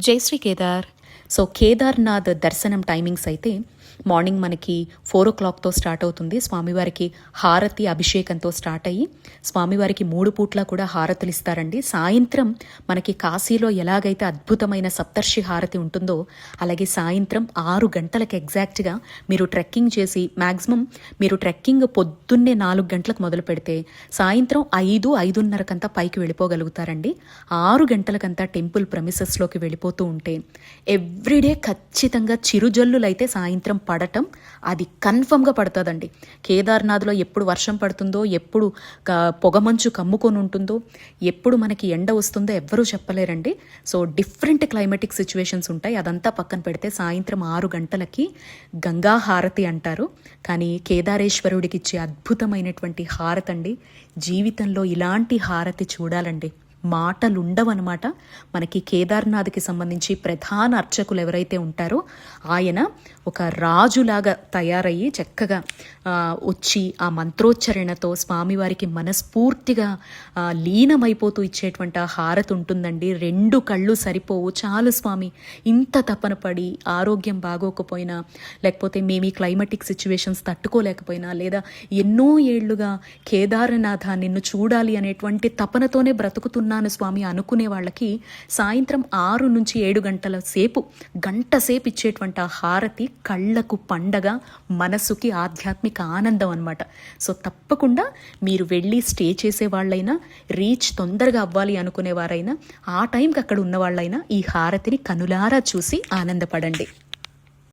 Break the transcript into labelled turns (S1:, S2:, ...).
S1: జై శ్రీ కేదార్. సో కేదార్నాథ్ దర్శనం టైమింగ్స్ అయితే మార్నింగ్ మనకి 4 o'clockతో స్టార్ట్ అవుతుంది. స్వామివారికి హారతి అభిషేకంతో స్టార్ట్ అయ్యి స్వామివారికి 3 పూట్ల కూడా హారతులు ఇస్తారండి. సాయంత్రం మనకి కాశీలో ఎలాగైతే అద్భుతమైన సప్తర్షి హారతి ఉంటుందో అలాగే సాయంత్రం 6 గంటలకు ఎగ్జాక్ట్గా మీరు ట్రెక్కింగ్ చేసి మ్యాక్సిమం మీరు ట్రెక్కింగ్ పొద్దున్నే 4 గంటలకు మొదలు పెడితే సాయంత్రం 5-5:30కంతా పైకి వెళ్ళిపోగలుగుతారండి. 6 గంటలకంతా టెంపుల్ ప్రమిసెస్లోకి వెళ్ళిపోతూ ఉంటే ఎవ్రీడే ఖచ్చితంగా చిరుజల్లులైతే సాయంత్రం పడటం అది కన్ఫర్మ్గా పడుతుందండి. కేదార్నాథ్లో ఎప్పుడు వర్షం పడుతుందో, ఎప్పుడు పొగమంచు కమ్ముకొని ఉంటుందో, ఎప్పుడు మనకి ఎండ వస్తుందో ఎవ్వరూ చెప్పలేరండి. సో డిఫరెంట్ క్లైమేటిక్ సిచ్యువేషన్స్ ఉంటాయి. అదంతా పక్కన పెడితే సాయంత్రం 6 గంటలకి గంగా హారతి అంటారు. కానీ కేదారేశ్వరుడికి ఇచ్చే అద్భుతమైనటువంటి హారతి అండి. జీవితంలో ఇలాంటి హారతి చూడాలండి, మాటలుండవన్నమాట. మనకి కేదార్నాథ్కి సంబంధించి ప్రధాన అర్చకులు ఎవరైతే ఉంటారో ఆయన ఒక రాజులాగా తయారయ్యి చక్కగా వచ్చి ఆ మంత్రోచ్చరణతో స్వామివారికి మనస్ఫూర్తిగా లీనమైపోతూ ఇచ్చేటువంటి ఆ హారతి ఉంటుందండి. 2 కళ్ళు సరిపోవు, చాలు స్వామి, ఇంత తపన పడి ఆరోగ్యం బాగోకపోయినా, లేకపోతే మేము ఈ క్లైమాటిక్ సిచ్యువేషన్స్ తట్టుకోలేకపోయినా, లేదా ఎన్నో ఏళ్లుగా కేదారనాథ నిన్ను చూడాలి అనేటువంటి తపనతోనే బ్రతుకుతున్నాను స్వామి అనుకునే వాళ్ళకి సాయంత్రం 6 నుంచి 7 గంటల సేపు, గంట సేపు ఇచ్చేటువంటి ఆ హారతి కళ్ళకు పండగ, మనసుకి ఆధ్యాత్మిక ఆనందం అన్నమాట. సో తప్పకుండా మీరు వెళ్ళి స్టే చేసే వాళ్ళైనా, రీచ్ తొందరగా అవ్వాలి అనుకునేవారైనా, ఆ టైంకి అక్కడ ఉన్న వాళ్ళైనా ఈ హారతిని కనులారా చూసి ఆనందపడండి.